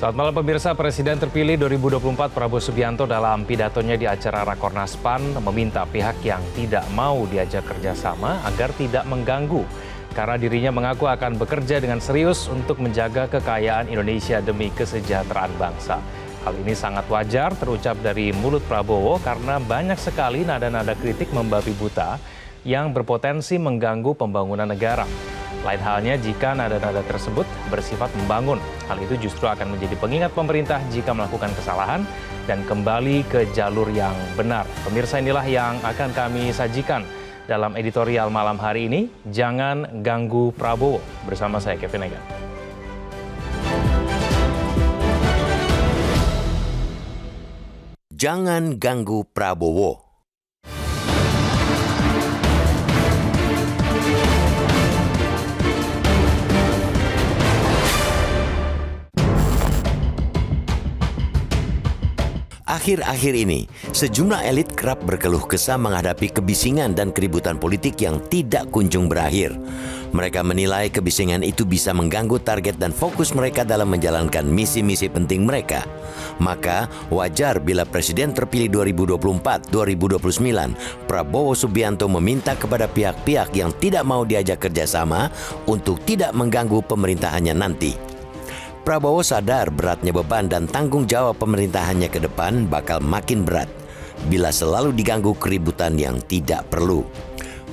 Selamat malam pemirsa, Presiden terpilih 2024 Prabowo Subianto dalam pidatonya di acara Rakornas PAN meminta pihak yang tidak mau diajak kerjasama agar tidak mengganggu. Karena dirinya mengaku akan bekerja dengan serius untuk menjaga kekayaan Indonesia demi kesejahteraan bangsa. Hal ini sangat wajar terucap dari mulut Prabowo karena banyak sekali nada-nada kritik membabi buta yang berpotensi mengganggu pembangunan negara. Lain halnya jika nada-nada tersebut bersifat membangun. Hal itu justru akan menjadi pengingat pemerintah jika melakukan kesalahan dan kembali ke jalur yang benar. Pemirsa, inilah yang akan kami sajikan dalam editorial malam hari ini. Jangan ganggu Prabowo. Bersama saya Kevin Egan. Jangan ganggu Prabowo. Akhir-akhir ini, sejumlah elit kerap berkeluh kesah menghadapi kebisingan dan keributan politik yang tidak kunjung berakhir. Mereka menilai kebisingan itu bisa mengganggu target dan fokus mereka dalam menjalankan misi-misi penting mereka. Maka, wajar bila Presiden terpilih 2024-2029, Prabowo Subianto meminta kepada pihak-pihak yang tidak mau diajak kerjasama untuk tidak mengganggu pemerintahannya nanti. Prabowo sadar beratnya beban dan tanggung jawab pemerintahannya ke depan bakal makin berat bila selalu diganggu keributan yang tidak perlu.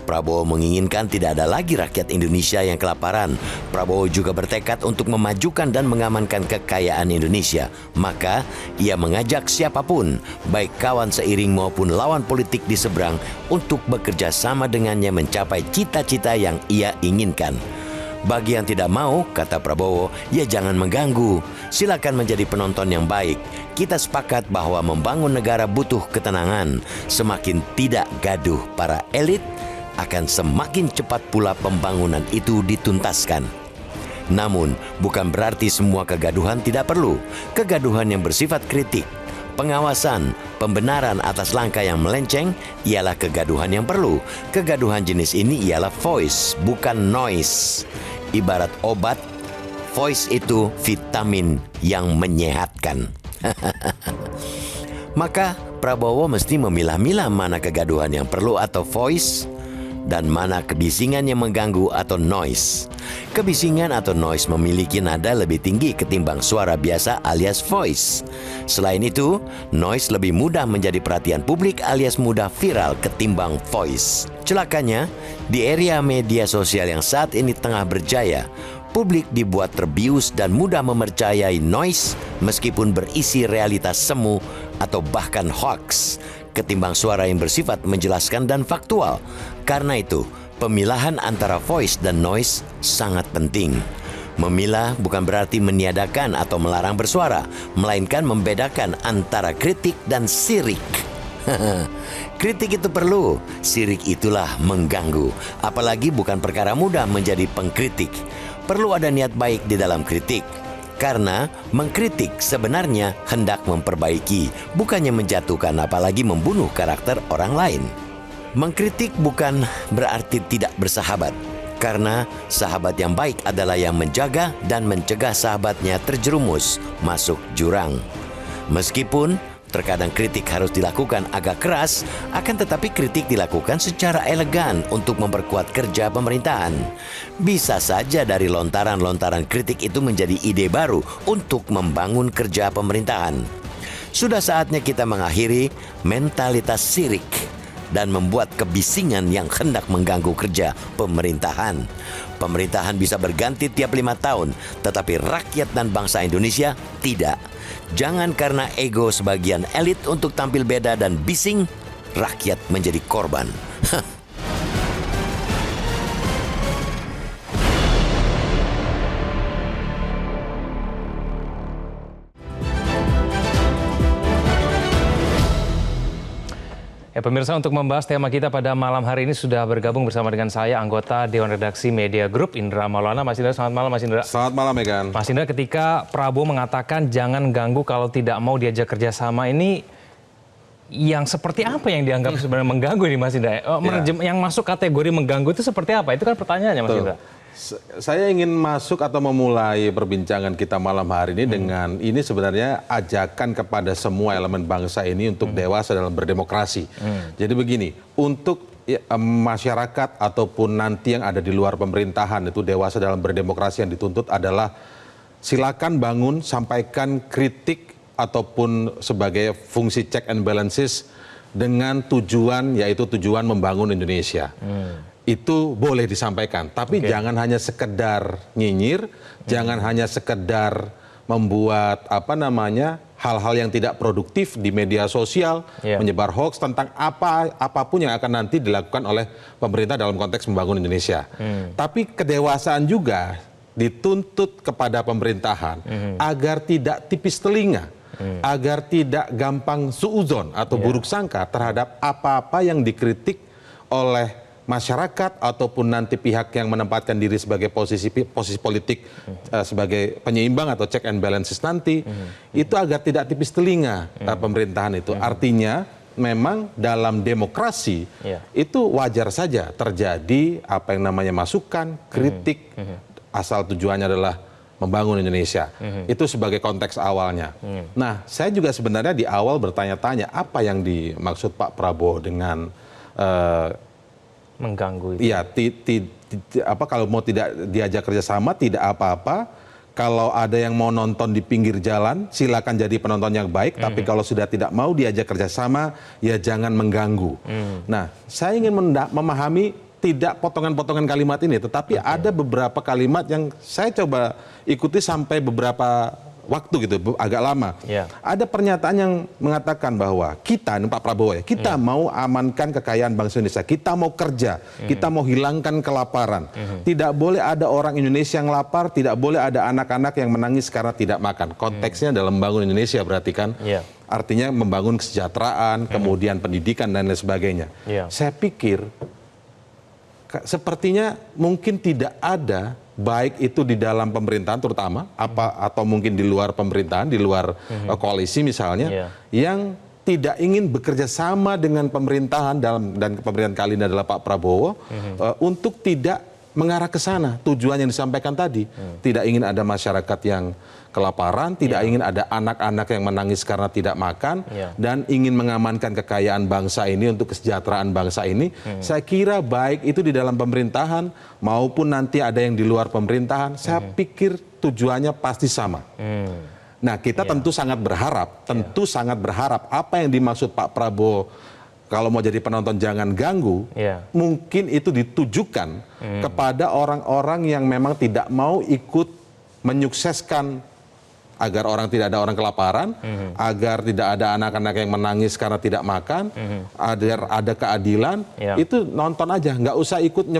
Prabowo menginginkan tidak ada lagi rakyat Indonesia yang kelaparan. Prabowo juga bertekad untuk memajukan dan mengamankan kekayaan Indonesia. Maka, ia mengajak siapapun, baik kawan seiring maupun lawan politik di seberang, untuk bekerja sama dengannya mencapai cita-cita yang ia inginkan. Bagi yang tidak mau, kata Prabowo, ya jangan mengganggu. Silakan menjadi penonton yang baik. Kita sepakat bahwa membangun negara butuh ketenangan. Semakin tidak gaduh para elit, akan semakin cepat pula pembangunan itu dituntaskan. Namun, bukan berarti semua kegaduhan tidak perlu. Kegaduhan yang bersifat kritik, pengawasan, pembenaran atas langkah yang melenceng ialah kegaduhan yang perlu. Kegaduhan jenis ini ialah voice, bukan noise. Ibarat obat, voice itu vitamin yang menyehatkan. Maka Prabowo mesti memilah-milah mana kegaduhan yang perlu atau voice dan mana kebisingan yang mengganggu atau noise. Kebisingan atau noise memiliki nada lebih tinggi ketimbang suara biasa alias voice. Selain itu, noise lebih mudah menjadi perhatian publik alias mudah viral ketimbang voice. Celakanya, di area media sosial yang saat ini tengah berjaya, publik dibuat terbius dan mudah mempercayai noise meskipun berisi realitas semu atau bahkan hoax, ketimbang suara yang bersifat menjelaskan dan faktual. Karena itu, pemilahan antara voice dan noise sangat penting. Memilah bukan berarti meniadakan atau melarang bersuara, melainkan membedakan antara kritik dan sirik. Kritik itu perlu, sirik itulah mengganggu. Apalagi bukan perkara mudah menjadi pengkritik. Perlu ada niat baik di dalam kritik. Karena mengkritik sebenarnya hendak memperbaiki, bukannya menjatuhkan apalagi membunuh karakter orang lain. Mengkritik bukan berarti tidak bersahabat, karena sahabat yang baik adalah yang menjaga dan mencegah sahabatnya terjerumus masuk jurang. Meskipun terkadang kritik harus dilakukan agak keras, akan tetapi kritik dilakukan secara elegan untuk memperkuat kerja pemerintahan. Bisa saja dari lontaran-lontaran kritik itu menjadi ide baru untuk membangun kerja pemerintahan. Sudah saatnya kita mengakhiri mentalitas sirik dan membuat kebisingan yang hendak mengganggu kerja pemerintahan. Pemerintahan bisa berganti tiap 5 tahun, tetapi rakyat dan bangsa Indonesia tidak. Jangan karena ego sebagian elit untuk tampil beda dan bising, rakyat menjadi korban. Ya pemirsa, untuk membahas tema kita pada malam hari ini sudah bergabung bersama dengan saya anggota Dewan Redaksi Media Group Indra Maulana. Mas Indra, selamat malam Mas Indra. Selamat malam Megan. Mas Indra, ketika Prabowo mengatakan jangan ganggu kalau tidak mau diajak kerjasama, ini yang seperti apa yang dianggap sebenarnya mengganggu ini Mas Indra? Yang masuk kategori mengganggu itu seperti apa? Itu kan pertanyaannya Mas Indra. Saya ingin masuk atau memulai perbincangan kita malam hari ini dengan ini sebenarnya ajakan kepada semua elemen bangsa ini untuk dewasa dalam berdemokrasi. Jadi begini, untuk masyarakat ataupun nanti yang ada di luar pemerintahan itu dewasa dalam berdemokrasi yang dituntut adalah silakan bangun, sampaikan kritik ataupun sebagai fungsi check and balances dengan tujuan yaitu tujuan membangun Indonesia. Itu boleh disampaikan, tapi jangan hanya sekedar nyinyir, jangan hanya sekedar membuat hal-hal yang tidak produktif di media sosial, menyebar hoax tentang apapun yang akan nanti dilakukan oleh pemerintah dalam konteks membangun Indonesia. Tapi kedewasaan juga dituntut kepada pemerintahan agar tidak tipis telinga, agar tidak gampang suudzon atau buruk sangka terhadap apa-apa yang dikritik oleh masyarakat ataupun nanti pihak yang menempatkan diri sebagai posisi politik sebagai penyeimbang atau check and balances nanti itu agar tidak tipis telinga pemerintahan itu. Artinya memang dalam demokrasi itu wajar saja terjadi apa yang namanya masukan, kritik asal tujuannya adalah membangun Indonesia. Itu sebagai konteks awalnya. Nah, saya juga sebenarnya di awal bertanya-tanya apa yang dimaksud Pak Prabowo dengan mengganggu itu. Iya, kalau mau tidak diajak kerjasama tidak apa-apa. Kalau ada yang mau nonton di pinggir jalan, silakan jadi penonton yang baik. Tapi kalau sudah tidak mau diajak kerjasama, ya jangan mengganggu. Nah, saya ingin memahami tidak potongan-potongan kalimat ini, tetapi ada beberapa kalimat yang saya coba ikuti sampai beberapa waktu gitu, agak lama. Ada pernyataan yang mengatakan bahwa kita, Pak Prabowo ya, kita mau amankan kekayaan bangsa Indonesia, kita mau kerja, kita mau hilangkan kelaparan. Tidak boleh ada orang Indonesia yang lapar, tidak boleh ada anak-anak yang menangis karena tidak makan. Konteksnya dalam membangun Indonesia berarti kan, artinya membangun kesejahteraan, kemudian pendidikan dan lain sebagainya. Saya pikir sepertinya mungkin tidak ada, baik itu di dalam pemerintahan terutama atau mungkin di luar pemerintahan, di luar koalisi misalnya, yang tidak ingin bekerja sama dengan pemerintahan dan pemerintahan kali ini adalah Pak Prabowo untuk tidak mengarah ke sana. Tujuan yang disampaikan tadi, tidak ingin ada masyarakat yang kelaparan, tidak ingin ada anak-anak yang menangis karena tidak makan, dan ingin mengamankan kekayaan bangsa ini untuk kesejahteraan bangsa ini. Saya kira baik itu di dalam pemerintahan maupun nanti ada yang di luar pemerintahan, saya pikir tujuannya pasti sama. Nah, kita tentu sangat berharap apa yang dimaksud Pak Prabowo kalau mau jadi penonton jangan ganggu, mungkin itu ditujukan kepada orang-orang yang memang tidak mau ikut menyukseskan agar tidak ada orang kelaparan, agar tidak ada anak-anak yang menangis karena tidak makan, agar ada keadilan. Itu nonton aja, nggak usah ikut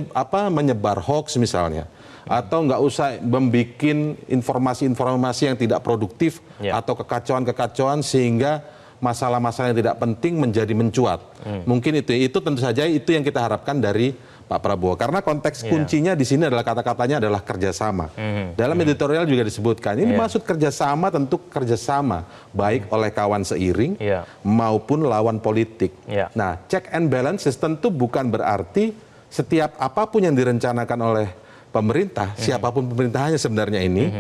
menyebar hoax misalnya, atau nggak usah membuat informasi-informasi yang tidak produktif atau kekacauan-kekacauan sehingga masalah-masalah yang tidak penting menjadi mencuat. Mungkin itu tentu saja itu yang kita harapkan dari Pak Prabowo. Karena konteks kuncinya di sini adalah kata-katanya adalah kerjasama. Dalam editorial juga disebutkan, ini maksud kerjasama tentu kerjasama baik oleh kawan seiring maupun lawan politik. Nah, check and balances tentu bukan berarti setiap apapun yang direncanakan oleh pemerintah, siapapun pemerintahannya sebenarnya ini,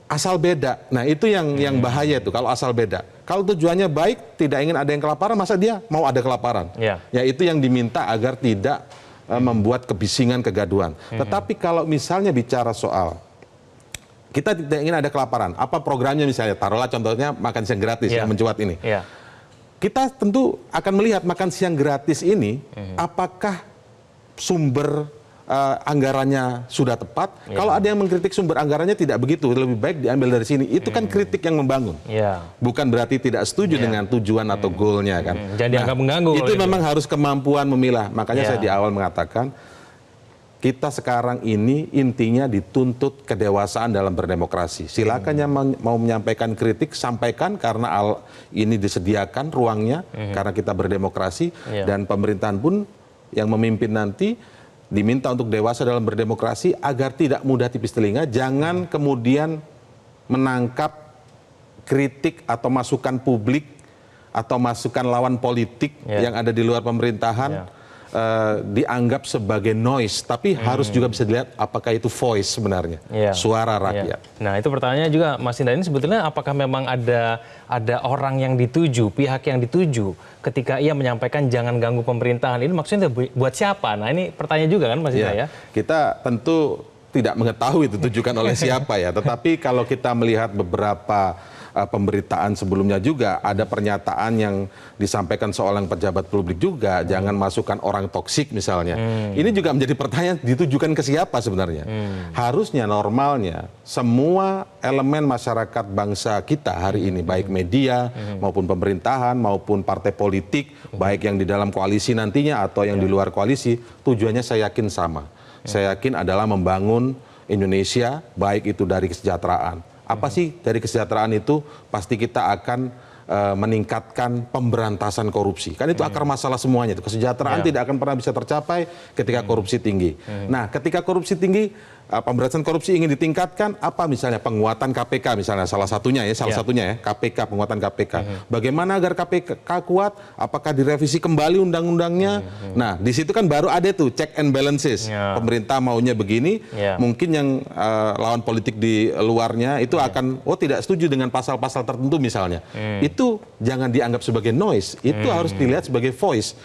asal beda. Nah, itu yang bahaya itu kalau asal beda. Kalau tujuannya baik, tidak ingin ada yang kelaparan, masa dia mau ada kelaparan? Ya itu yang diminta agar tidak membuat kebisingan, kegaduhan. Tetapi kalau misalnya bicara soal kita tidak ingin ada kelaparan, apa programnya misalnya? Taruhlah contohnya makan siang gratis yang mencuat ini. Kita tentu akan melihat makan siang gratis ini, apakah sumber anggarannya sudah tepat. Kalau ada yang mengkritik sumber anggarannya tidak begitu, lebih baik diambil dari sini. Itu kan kritik yang membangun. Bukan berarti tidak setuju dengan tujuan atau goalnya kan. Jadi dianggap mengganggu. Itu memang harus kemampuan memilah. Makanya saya di awal mengatakan kita sekarang ini intinya dituntut kedewasaan dalam berdemokrasi. Silakan yang mau menyampaikan kritik, sampaikan karena ini disediakan ruangnya karena kita berdemokrasi dan pemerintahan pun yang memimpin nanti diminta untuk dewasa dalam berdemokrasi agar tidak mudah tipis telinga, jangan kemudian menangkap kritik atau masukan publik atau masukan lawan politik yang ada di luar pemerintahan dianggap sebagai noise, tapi harus juga bisa dilihat apakah itu voice sebenarnya, suara rakyat. Nah itu pertanyaannya juga Mas Indra, ini sebetulnya apakah memang ada orang yang dituju, pihak yang dituju ketika ia menyampaikan jangan ganggu pemerintahan, ini maksudnya buat siapa? Nah ini pertanyaan juga kan Mas Indra ya? Kita tentu tidak mengetahui itu tujukan oleh siapa ya, tetapi kalau kita melihat beberapa pemberitaan sebelumnya juga ada pernyataan yang disampaikan seorang pejabat publik juga, jangan masukkan orang toksik misalnya. Ini juga menjadi pertanyaan ditujukan ke siapa sebenarnya. Harusnya normalnya semua elemen masyarakat bangsa kita hari ini, baik media maupun pemerintahan maupun partai politik, baik yang di dalam koalisi nantinya atau yang di luar koalisi, tujuannya saya yakin sama. Saya yakin adalah membangun Indonesia, baik itu dari kesejahteraan. Apa sih dari kesejahteraan itu? Pasti kita akan meningkatkan pemberantasan korupsi. Kan itu akar masalah semuanya. Itu kesejahteraan tidak akan pernah bisa tercapai ketika korupsi tinggi. Nah, ketika korupsi tinggi, pemberantasan korupsi ingin ditingkatkan, apa misalnya penguatan KPK misalnya salah satunya ya KPK, penguatan KPK. Bagaimana agar KPK kuat? Apakah direvisi kembali undang-undangnya? Nah, di situ kan baru ada tuh check and balances. Pemerintah maunya begini, mungkin yang lawan politik di luarnya itu akan tidak setuju dengan pasal-pasal tertentu misalnya. Itu jangan dianggap sebagai noise, itu harus dilihat sebagai voice.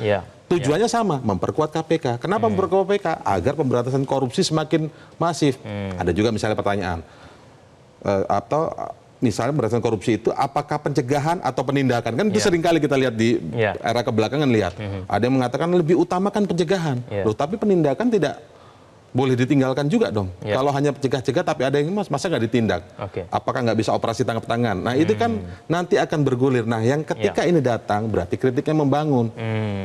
Tujuannya sama, memperkuat KPK. Kenapa memperkuat KPK? Agar pemberantasan korupsi semakin masif. Ada juga misalnya pertanyaan, atau misalnya pemberantasan korupsi itu apakah pencegahan atau penindakan? Kan itu seringkali kita lihat di era kebelakangan lihat. Ada yang mengatakan lebih utamakan pencegahan. Loh, tapi penindakan tidak boleh ditinggalkan juga dong. Kalau hanya cegah-cegah tapi ada yang masa nggak ditindak. Apakah nggak bisa operasi tangkap tangan? Nah itu kan nanti akan bergulir. Nah yang ketika ini datang berarti kritiknya membangun.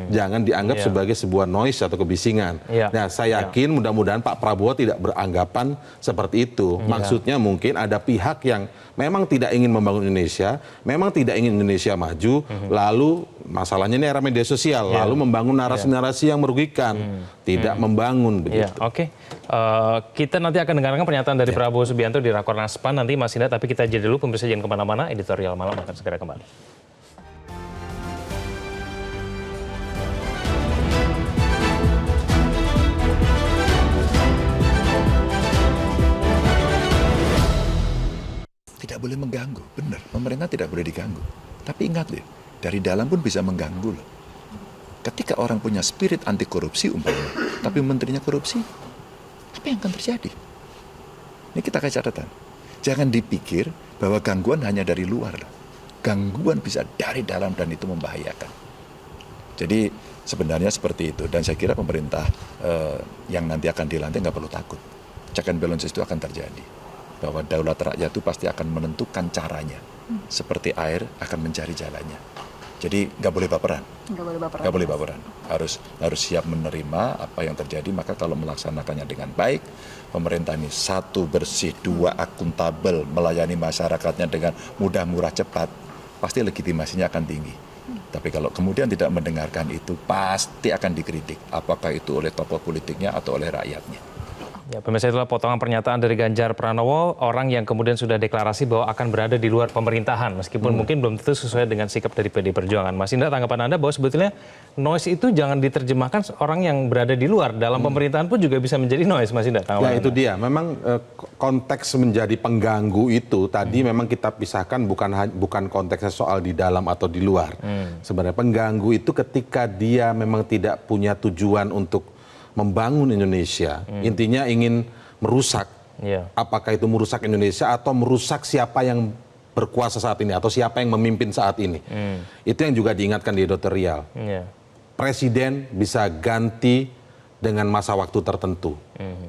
Jangan dianggap sebagai sebuah noise atau kebisingan. Nah saya yakin mudah-mudahan Pak Prabowo tidak beranggapan seperti itu. Maksudnya mungkin ada pihak yang memang tidak ingin membangun Indonesia, memang tidak ingin Indonesia maju, lalu masalahnya ini era media sosial, lalu membangun narasi-narasi yang merugikan, tidak membangun begitu. Kita nanti akan dengarkan pernyataan dari Prabowo Subianto di Rakornas PAN nanti Mas Indra, tapi kita jeda dulu, pemirsa jangan kemana-mana, editorial malam akan segera kembali. Tidak boleh mengganggu, benar. Pemerintah tidak boleh diganggu. Tapi ingat deh, dari dalam pun bisa mengganggu loh. Ketika orang punya spirit anti korupsi umpamanya, tapi menterinya korupsi, apa yang akan terjadi? Ini kita kasih catatan. Jangan dipikir bahwa gangguan hanya dari luar loh. Gangguan bisa dari dalam dan itu membahayakan. Jadi sebenarnya seperti itu. Dan saya kira pemerintah yang nanti akan dilantik nggak perlu takut. Check and balances itu akan terjadi. Bahwa daulat rakyat itu pasti akan menentukan caranya. Seperti air akan mencari jalannya. Jadi nggak boleh baperan. Nggak boleh baperan. Harus siap menerima apa yang terjadi. Maka kalau melaksanakannya dengan baik, pemerintah ini satu bersih, dua akuntabel, melayani masyarakatnya dengan mudah, murah, cepat, pasti legitimasinya akan tinggi. Tapi kalau kemudian tidak mendengarkan itu, pasti akan dikritik. Apakah itu oleh tokoh politiknya atau oleh rakyatnya. Ya, pemirsa, itulah potongan pernyataan dari Ganjar Pranowo, orang yang kemudian sudah deklarasi bahwa akan berada di luar pemerintahan, meskipun mungkin belum tentu sesuai dengan sikap dari PD Perjuangan. Mas Indra, tanggapan Anda bahwa sebetulnya noise itu jangan diterjemahkan orang yang berada di luar, dalam pemerintahan pun juga bisa menjadi noise, Mas Indra. Ya itu dia, memang konteks menjadi pengganggu itu tadi memang kita pisahkan bukan konteksnya soal di dalam atau di luar. Sebenarnya pengganggu itu ketika dia memang tidak punya tujuan untuk membangun Indonesia, intinya ingin merusak. Apakah itu merusak Indonesia atau merusak siapa yang berkuasa saat ini atau siapa yang memimpin saat ini. Itu yang juga diingatkan di editorial. Presiden bisa ganti dengan masa waktu tertentu.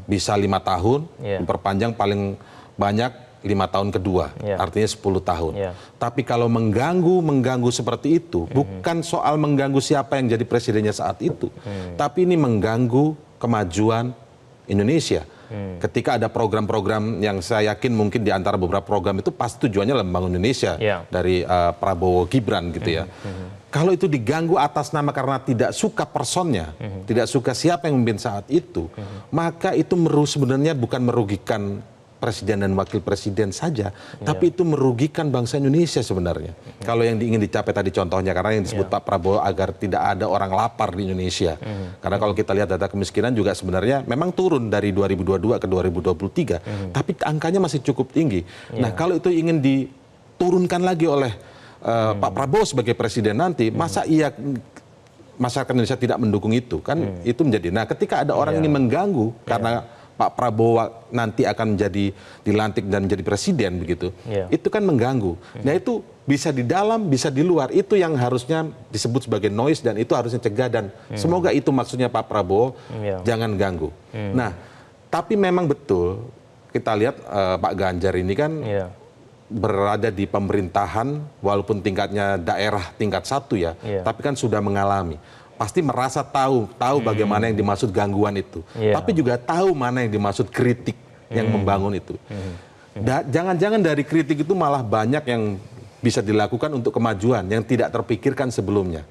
Bisa 5 tahun, diperpanjang paling banyak 5 tahun kedua, artinya 10 tahun. Tapi kalau mengganggu seperti itu, bukan soal mengganggu siapa yang jadi presidennya saat itu, tapi ini mengganggu kemajuan Indonesia. Ketika ada program-program yang saya yakin mungkin di antara beberapa program itu pasti tujuannya adalah membangun Indonesia dari Prabowo Gibran gitu ya. Kalau itu diganggu atas nama karena tidak suka personnya, tidak suka siapa yang memimpin saat itu, maka itu sebenarnya bukan merugikan presiden dan wakil presiden saja, tapi itu merugikan bangsa Indonesia sebenarnya. Kalau yang ingin dicapai tadi contohnya, karena yang disebut Pak Prabowo agar tidak ada orang lapar di Indonesia. Karena kalau kita lihat data kemiskinan juga sebenarnya memang turun dari 2022 ke 2023, tapi angkanya masih cukup tinggi. Nah, kalau itu ingin diturunkan lagi oleh Pak Prabowo sebagai presiden nanti, masa iya masyarakat Indonesia tidak mendukung itu? Kan itu menjadi. Nah, ketika ada orang ingin mengganggu karena Pak Prabowo nanti akan menjadi dilantik dan menjadi presiden begitu, itu kan mengganggu. Nah, itu bisa di dalam, bisa di luar. Itu yang harusnya disebut sebagai noise dan itu harusnya cegah dan semoga itu maksudnya Pak Prabowo, jangan ganggu. Nah, tapi memang betul kita lihat Pak Ganjar ini kan berada di pemerintahan walaupun tingkatnya daerah tingkat 1 ya, tapi kan sudah mengalami. Pasti merasa tahu bagaimana yang dimaksud gangguan itu. Tapi juga tahu mana yang dimaksud kritik yang membangun itu. Jangan-jangan dari kritik itu malah banyak yang bisa dilakukan untuk kemajuan yang tidak terpikirkan sebelumnya.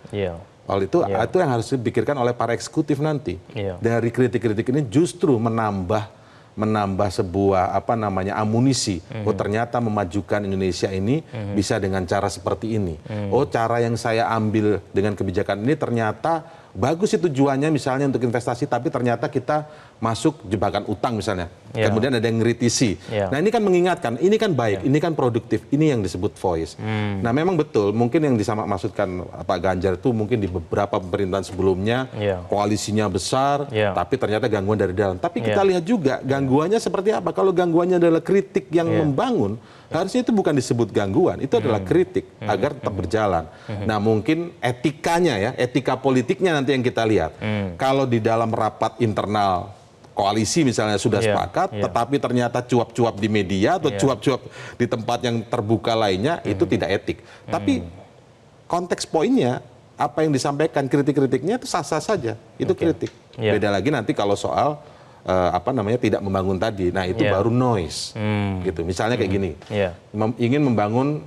Oleh itu yang harus dipikirkan oleh para eksekutif nanti. Dari kritik-kritik ini justru menambah sebuah amunisi. Oh, ternyata memajukan Indonesia ini bisa dengan cara seperti ini. Oh, cara yang saya ambil dengan kebijakan ini ternyata bagus itu tujuannya misalnya untuk investasi, tapi ternyata kita masuk jebakan utang misalnya. Kemudian ada yang ngritisi. Nah, ini kan mengingatkan, ini kan baik, ini kan produktif, ini yang disebut voice. Nah, memang betul, mungkin yang maksudkan Pak Ganjar itu mungkin di beberapa pemerintahan sebelumnya koalisinya besar, tapi ternyata gangguan dari dalam. Tapi kita lihat juga gangguannya seperti apa. Kalau gangguannya adalah kritik yang membangun, harusnya itu bukan disebut gangguan, itu adalah kritik agar tetap berjalan. Nah, mungkin etikanya etika politiknya nanti yang kita lihat. Kalau di dalam rapat internal koalisi misalnya sudah sepakat, tetapi ternyata cuap-cuap di media atau cuap-cuap di tempat yang terbuka lainnya, itu tidak etik. Tapi konteks poinnya, apa yang disampaikan, kritik-kritiknya itu sah-sah saja, itu kritik. Beda lagi nanti kalau soal tidak membangun tadi, nah itu baru noise. Gitu. Misalnya kayak gini, ingin membangun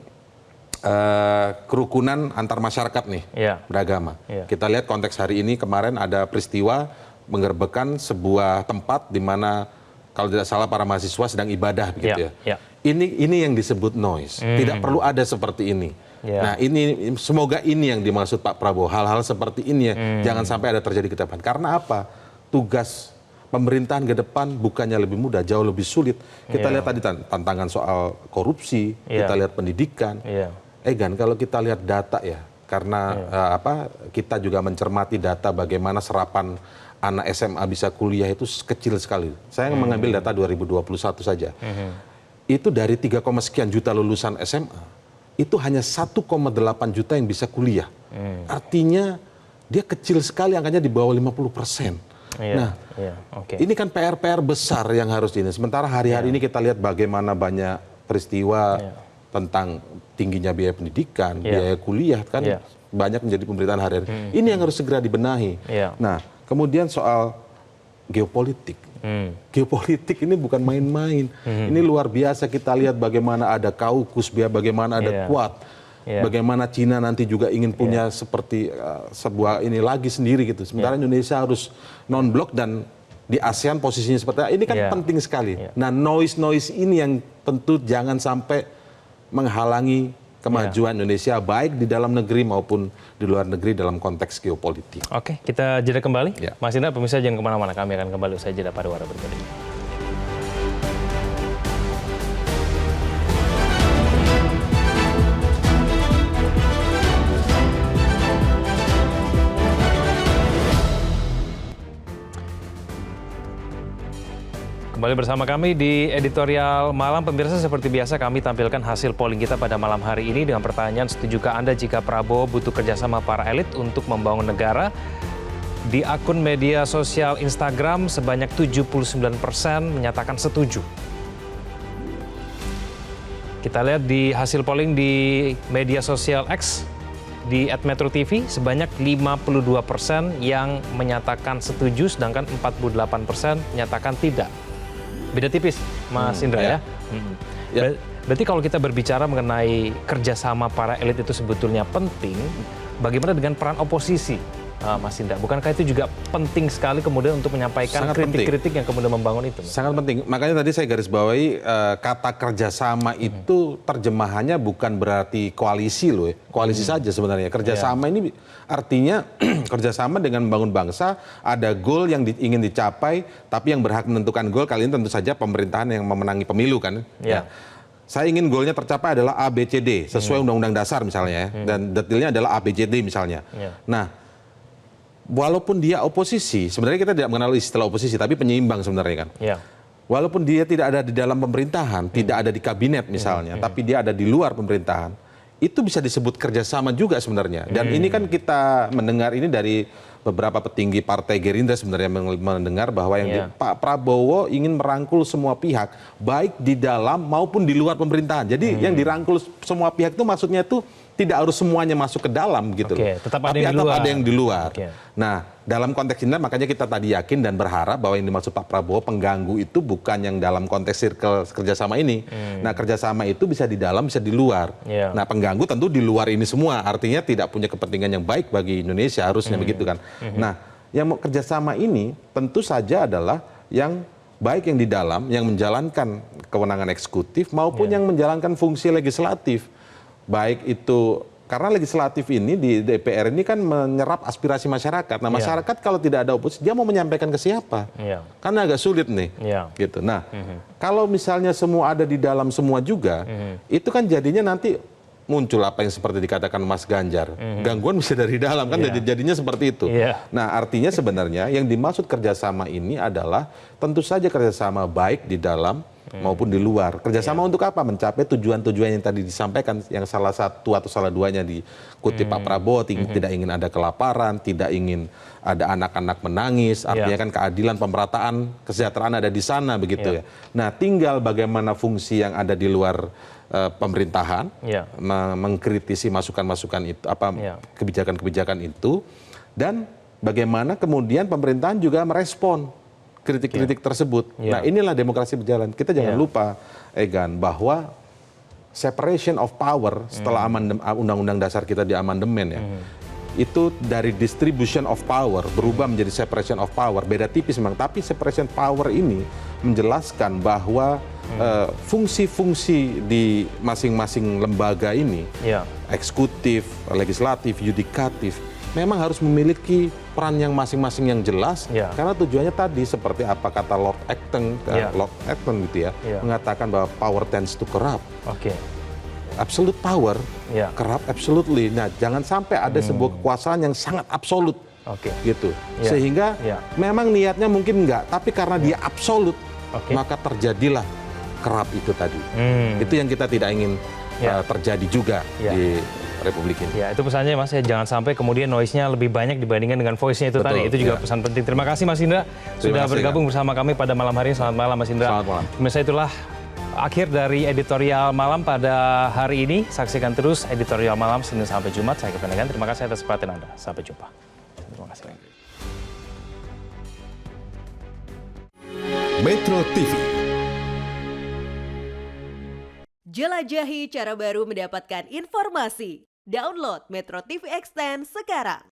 kerukunan antar masyarakat nih, beragama. Kita lihat konteks hari ini, kemarin ada peristiwa menggerebekkan sebuah tempat di mana kalau tidak salah para mahasiswa sedang ibadah begitu ya. Ini yang disebut noise. Tidak perlu ada seperti ini. Nah, ini semoga ini yang dimaksud Pak Prabowo. Hal-hal seperti ini jangan sampai ada terjadi ke depan. Karena apa? Tugas pemerintahan ke depan bukannya lebih mudah, jauh lebih sulit. Kita lihat tadi tantangan soal korupsi, kita lihat pendidikan. Gan, kalau kita lihat data karena kita juga mencermati data bagaimana serapan anak SMA bisa kuliah itu kecil sekali. Saya mengambil data 2021 saja. Itu dari 3, sekian juta lulusan SMA, itu hanya 1,8 juta yang bisa kuliah. Artinya dia kecil sekali, angkanya di bawah 50%. Ini kan PR besar yang harus ini. Sementara hari-hari ini kita lihat bagaimana banyak peristiwa tentang tingginya biaya pendidikan, biaya kuliah, kan banyak menjadi pemberitaan hari-hari. Ini yang harus segera dibenahi. Nah, kemudian soal geopolitik. Geopolitik ini bukan main-main. Ini luar biasa, kita lihat bagaimana ada Kaukus, bagaimana ada Quad. Bagaimana Cina nanti juga ingin punya seperti sebuah ini lagi sendiri gitu. Sementara Indonesia harus non-blok dan di ASEAN posisinya seperti ini kan penting sekali. Nah, noise ini yang tentu jangan sampai menghalangi kemajuan Indonesia baik di dalam negeri maupun di luar negeri dalam konteks geopolitik. Oke, kita jeda kembali. Mas Indra, pemirsa jangan kemana-mana, kami akan kembali usai jeda pada warna berikut ini. Kembali bersama kami di editorial malam. Pemirsa, seperti biasa kami tampilkan hasil polling kita pada malam hari ini dengan pertanyaan, setujukah Anda jika Prabowo butuh kerjasama para elit untuk membangun negara? Di akun media sosial Instagram sebanyak 79% menyatakan setuju. Kita lihat di hasil polling di media sosial X di @metro_tv sebanyak 52% yang menyatakan setuju, sedangkan 48% menyatakan tidak. Beda tipis, Mas Indra ya. Berarti kalau kita berbicara mengenai kerjasama para elit itu sebetulnya penting, bagaimana dengan peran oposisi Mas Indra? Bukankah itu juga penting sekali kemudian untuk menyampaikan Sangat penting. kritik-kritik yang kemudian membangun itu? Mas? Sangat penting. Makanya tadi saya garis bawahi kata kerjasama itu terjemahannya bukan berarti koalisi loh, koalisi saja sebenarnya. Kerjasama ini artinya kerjasama dengan membangun bangsa. Ada goal yang ingin dicapai, tapi yang berhak menentukan goal kali ini tentu saja pemerintahan yang memenangi pemilu kan. Ya. Saya ingin goalnya tercapai adalah A, B, C, D sesuai Undang-Undang Dasar misalnya, dan detailnya adalah A, B, C, D misalnya. Nah, walaupun dia oposisi, sebenarnya kita tidak mengenal istilah oposisi, tapi penyeimbang sebenarnya kan. Walaupun dia tidak ada di dalam pemerintahan, tidak ada di kabinet misalnya, tapi dia ada di luar pemerintahan, itu bisa disebut kerjasama juga sebenarnya. Dan ini kan kita mendengar ini dari beberapa petinggi Partai Gerindra sebenarnya mendengar bahwa yang Pak Prabowo ingin merangkul semua pihak, baik di dalam maupun di luar pemerintahan. Jadi yang dirangkul semua pihak itu maksudnya itu tidak harus semuanya masuk ke dalam gitu loh. Tetap Tapi ada yang di luar. Oke. Nah, dalam konteks ini makanya kita tadi yakin dan berharap bahwa yang dimaksud Pak Prabowo pengganggu itu bukan yang dalam konteks circle kerjasama ini. Nah, kerjasama itu bisa di dalam, bisa di luar. Nah, pengganggu tentu di luar ini semua. Artinya tidak punya kepentingan yang baik bagi Indonesia, harusnya begitu kan. Nah, yang mau kerjasama ini tentu saja adalah yang baik yang di dalam, yang menjalankan kewenangan eksekutif maupun yang menjalankan fungsi legislatif. Baik itu karena legislatif ini di DPR ini kan menyerap aspirasi masyarakat. Nah, masyarakat kalau tidak ada oposisi, dia mau menyampaikan ke siapa? Kan agak sulit nih. Gitu. Nah, kalau misalnya semua ada di dalam semua juga, itu kan jadinya nanti muncul apa yang seperti dikatakan Mas Ganjar. Gangguan bisa dari dalam kan jadinya seperti itu. Nah, artinya sebenarnya yang dimaksud kerjasama ini adalah tentu saja kerjasama baik di dalam maupun di luar. Kerjasama untuk apa? Mencapai tujuan-tujuan yang tadi disampaikan, yang salah satu atau salah duanya dikutip Pak Prabowo, tidak ingin ada kelaparan, tidak ingin ada anak-anak menangis, artinya kan keadilan, pemerataan, kesejahteraan ada di sana begitu ya. Nah, tinggal bagaimana fungsi yang ada di luar pemerintahan, mengkritisi masukan-masukan itu, kebijakan-kebijakan itu, dan bagaimana kemudian pemerintahan juga merespon kritik-kritik tersebut. Nah, inilah demokrasi berjalan. Kita jangan lupa, Egan, bahwa separation of power setelah Undang-Undang Dasar kita di amandemen ya, itu dari distribution of power berubah menjadi separation of power. Beda tipis memang, tapi separation power ini menjelaskan bahwa fungsi-fungsi di masing-masing lembaga ini, eksekutif, legislatif, yudikatif, memang harus memiliki peran yang masing-masing yang jelas, karena tujuannya tadi seperti apa kata Lord Acton gitu ya, mengatakan bahwa power tends to corrupt. Absolute power, corrupt absolutely. Nah, jangan sampai ada sebuah kekuasaan yang sangat absolut, gitu. Sehingga memang niatnya mungkin enggak, tapi karena dia absolut, maka terjadilah corrupt itu tadi. Itu yang kita tidak ingin terjadi juga di Republik ini. Ya, itu pesannya Mas, ya, jangan sampai kemudian noise-nya lebih banyak dibandingkan dengan voice-nya itu tadi. Itu juga pesan penting. Terima kasih Mas Indra sudah bergabung bersama kami pada malam hari ini. Selamat malam Mas Indra. Selamat malam. Pemirsa, itulah akhir dari editorial malam pada hari ini. Saksikan terus editorial malam Senin sampai Jumat. Saya Kepenegan. Terima kasih atas perhatian Anda. Sampai jumpa. Terima kasih. Metro TV. Jelajahi cara baru mendapatkan informasi. Download Metro TV Extend sekarang.